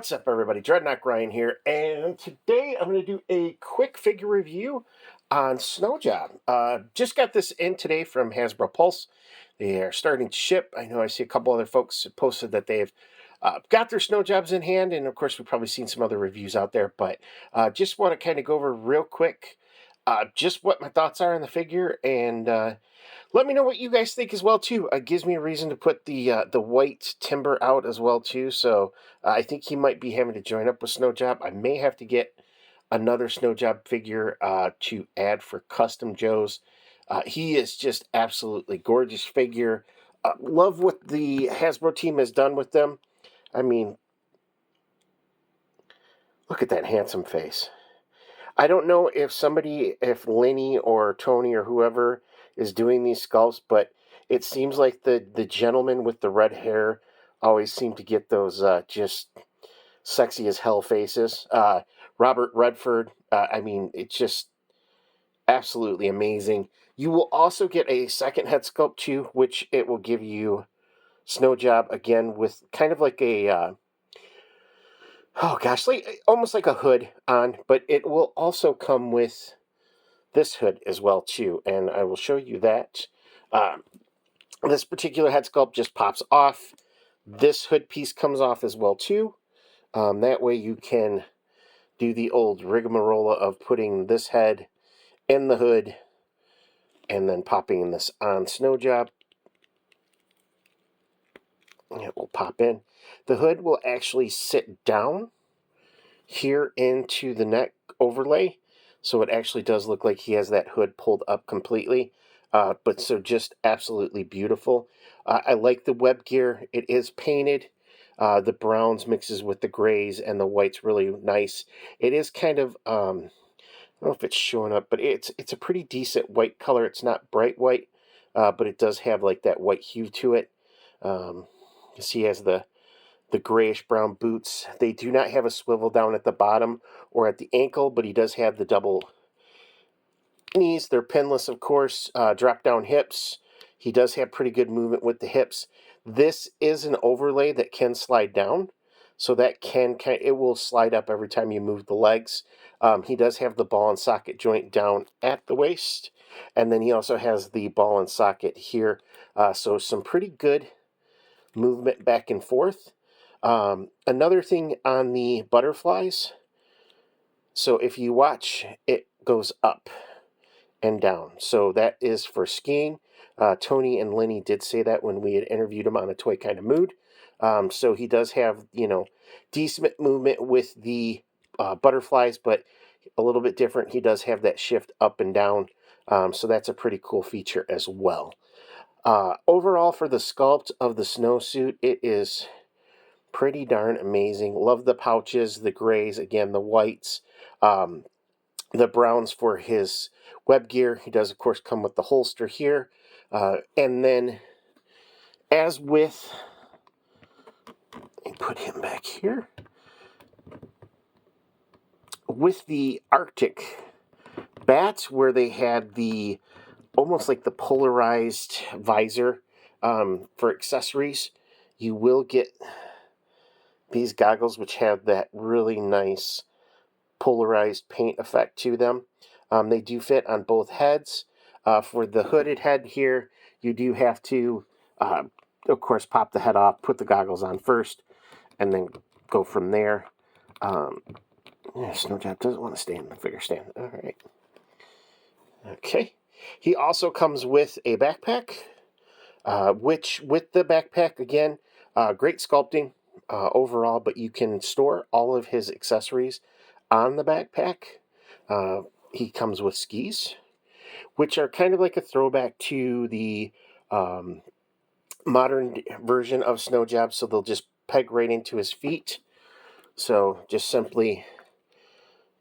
What's up, everybody? Dreadnought Ryan here, and today I'm going to do a quick figure review on Snow Job. Just got this in today from Hasbro Pulse. They are starting to ship. I know I see a couple other folks posted that they've got their Snow Jobs in hand, and of course we've probably seen some other reviews out there, but just want to kind of go over real quick just what my thoughts are on the figure, and let me know what you guys think as well too. It gives me a reason to put the white timber out as well too. So I think he might be having to join up with Snow Job. I may have to get another Snow Job figure to add for Custom Joe's. He is just absolutely gorgeous figure. Love what the Hasbro team has done with them. I mean, look at that handsome face. I don't know if Lenny or Tony or whoever is doing these sculpts, but it seems like the gentleman with the red hair always seem to get those just sexy as hell faces. Robert Redford, I mean, it's just absolutely amazing. You will also get a second head sculpt too, which it will give you Snow Job again with kind of like a oh gosh, like almost like a hood on, but it will also come with this hood as well too, and I will show you that. This particular head sculpt just pops off. This hood piece comes off as well too. That way you can do the old rigmarole of putting this head in the hood and then popping this on Snow Job. It will pop in. The hood will actually sit down here into the neck overlay, so it actually does look like he has that hood pulled up completely. But so just absolutely beautiful. I like the web gear. It is painted. The browns mixes with the grays and the white's really nice. It is kind of I don't know if it's showing up, but it's a pretty decent white color. It's not bright white, but it does have like that white hue to it. You see, he has the grayish brown boots. They do not have a swivel down at the bottom or at the ankle, but he does have the double knees. They're pinless, of course. Drop down hips. He does have pretty good movement with the hips. This is an overlay that can slide down, so that it will slide up every time you move the legs. He does have the ball and socket joint down at the waist, and then he also has the ball and socket here. So some pretty good movement back and forth. Another thing on the butterflies, so if you watch, it goes up and down. So that is for skiing. Tony and Lenny did say that when we had interviewed him on a Toy Kind of Mood. So he does have, decent movement with the butterflies, but a little bit different. He does have that shift up and down. So that's a pretty cool feature as well. Overall, for the sculpt of the snowsuit, it is pretty darn amazing. Love the pouches, the grays, again, the whites, the browns for his web gear. He does, of course, come with the holster here. And then, as with, let me put him back here. With the Arctic bats, where they had the almost like the polarized visor for accessories, you will get these goggles, which have that really nice polarized paint effect to them. They do fit on both heads. For the hooded head here, you do have to, of course, pop the head off, put the goggles on first, and then go from there. Snow Job doesn't want to stay in the figure stand. All right. Okay. He also comes with a backpack, which with the backpack, again, great sculpting overall, but you can store all of his accessories on the backpack. He comes with skis, which are kind of like a throwback to the modern version of Snow Job, so they'll just peg right into his feet. So just simply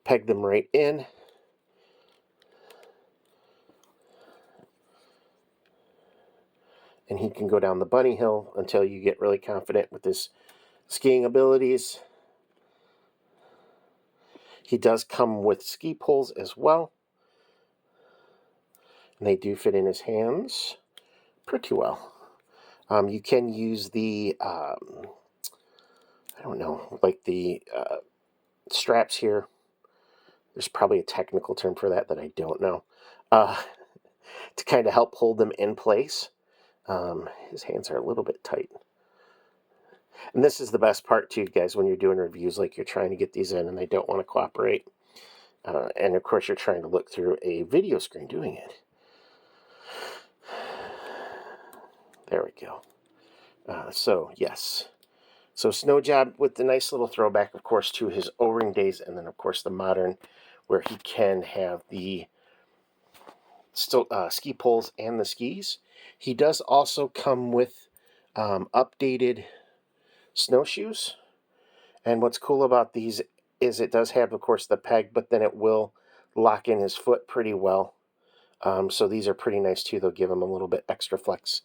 peg them right in. And he can go down the bunny hill until you get really confident with his skiing abilities. He does come with ski poles as well. And they do fit in his hands pretty well. You can use the, I don't know, like the straps here. There's probably a technical term for that I don't know. To kind of help hold them in place. His hands are a little bit tight. And this is the best part too, guys, when you're doing reviews, like you're trying to get these in and they don't want to cooperate. And of course, you're trying to look through a video screen doing it. There we go. So, yes. So, Snow Job with the nice little throwback, of course, to his O-ring days, and then, of course, the modern, where he can have the ski poles and the skis. He does also come with updated snowshoes. And what's cool about these is it does have, of course, the peg, but then it will lock in his foot pretty well. So these are pretty nice too. They'll give him a little bit extra flex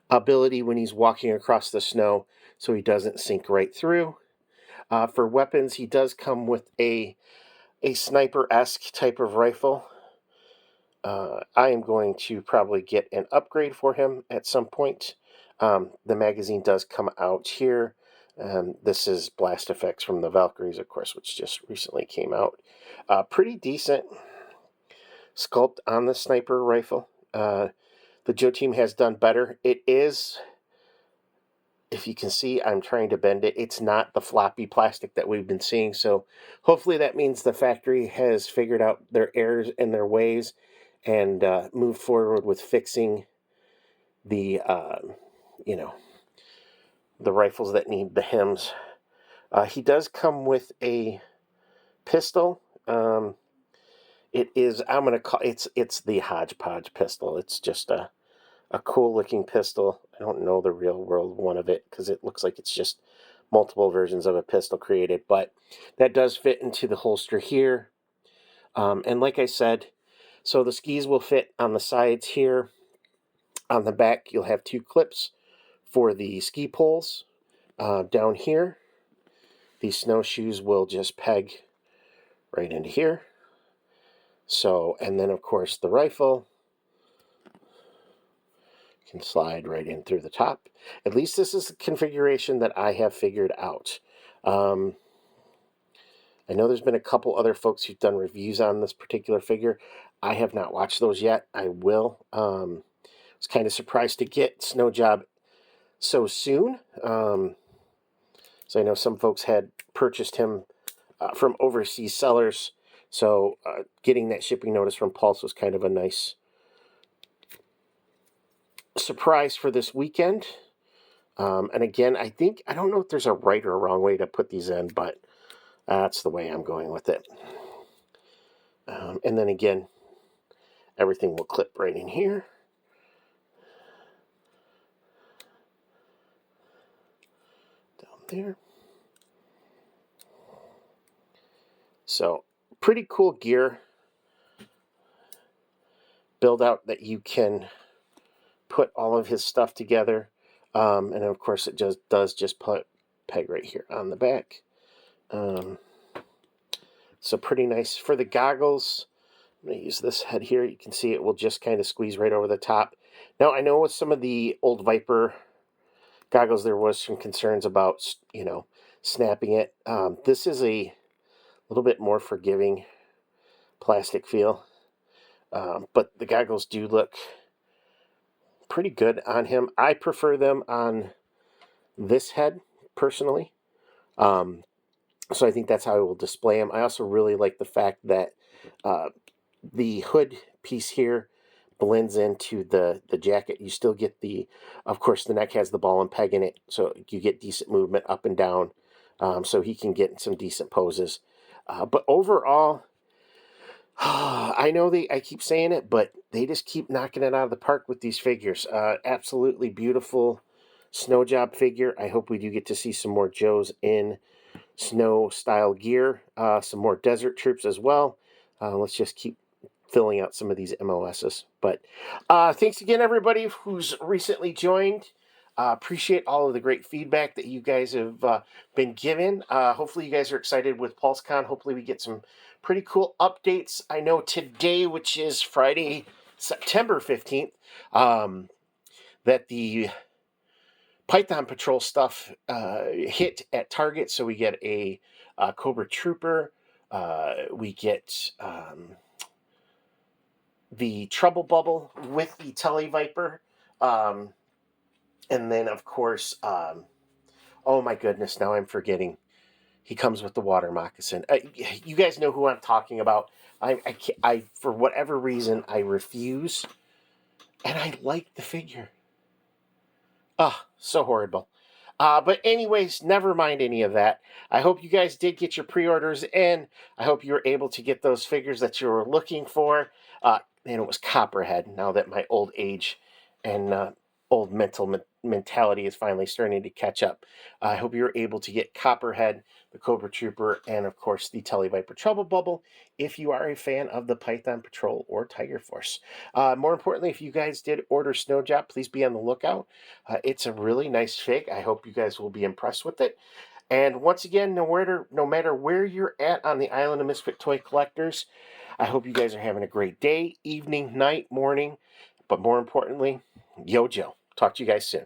ability when he's walking across the snow so he doesn't sink right through. For weapons, he does come with a sniper-esque type of rifle. I am going to probably get an upgrade for him at some point. The magazine does come out here. This is Blast Effects from the Valkyries, of course, which just recently came out. Pretty decent sculpt on the sniper rifle. The Joe team has done better. It is, if you can see, I'm trying to bend it. It's not the floppy plastic that we've been seeing. So hopefully that means the factory has figured out their errors and their ways and moved forward with fixing the, the rifles that need the hems. He does come with a pistol. It is, I'm going to call it's the Hodgepodge pistol. It's just a cool looking pistol. I don't know the real world one of it because it looks like it's just multiple versions of a pistol created, but that does fit into the holster here. And like I said, so the skis will fit on the sides here. On the back, you'll have 2 clips for the ski poles. Down here, these snowshoes will just peg right into here. So, and then of course the rifle can slide right in through the top. At least this is the configuration that I have figured out. I know there's been a couple other folks who've done reviews on this particular figure. I have not watched those yet. I will. I was kind of surprised to get Snow Job so soon. So I know some folks had purchased him from overseas sellers. So getting that shipping notice from Pulse was kind of a nice surprise for this weekend. And again, I don't know if there's a right or a wrong way to put these in, but that's the way I'm going with it. And then again, everything will clip right in here. Down there. So, pretty cool gear build out that you can put all of his stuff together. And of course, it just does put peg right here on the back. So pretty nice. For the goggles, I'm going to use this head here. You can see it will just kind of squeeze right over the top. Now, I know with some of the old Viper goggles, there was some concerns about, snapping it. This is a little bit more forgiving plastic feel. But the goggles do look pretty good on him. I prefer them on this head, personally. So I think that's how I will display them. I also really like the fact that the hood piece here blends into the jacket. You still get of course, the neck has the ball and peg in it, so you get decent movement up and down, so he can get in some decent poses. But overall, I know I keep saying it, but they just keep knocking it out of the park with these figures. Absolutely beautiful Snow Job figure. I hope we do get to see some more Joes in snow style gear, some more Desert Troops as well. Let's just keep filling out some of these MOSs. But thanks again, everybody who's recently joined. Appreciate all of the great feedback that you guys have been given. Hopefully you guys are excited with PulseCon. Hopefully we get some pretty cool updates. I know today, which is Friday, September 15th, that the Python Patrol stuff hit at Target, so we get a Cobra Trooper. We get the Trouble Bubble with the Televiper. And then, of course, oh my goodness, now I'm forgetting. He comes with the water moccasin. You guys know who I'm talking about. I for whatever reason, I refuse. And I like the figure. Ah, so horrible. But anyways, never mind any of that. I hope you guys did get your pre-orders in. I hope you were able to get those figures that you were looking for. And it was Copperhead, now that my old age and old mentality is finally starting to catch up. I hope you were able to get Copperhead, the Cobra Trooper, and of course the Televiper Trouble Bubble if you are a fan of the Python Patrol or Tiger Force. More importantly, if you guys did order Snowdrop, please be on the lookout. It's a really nice fig. I hope you guys will be impressed with it. And once again, no matter where you're at on the Island of Misfit Toy Collectors, I hope you guys are having a great day, evening, night, morning. But more importantly, yo, Joe. Talk to you guys soon.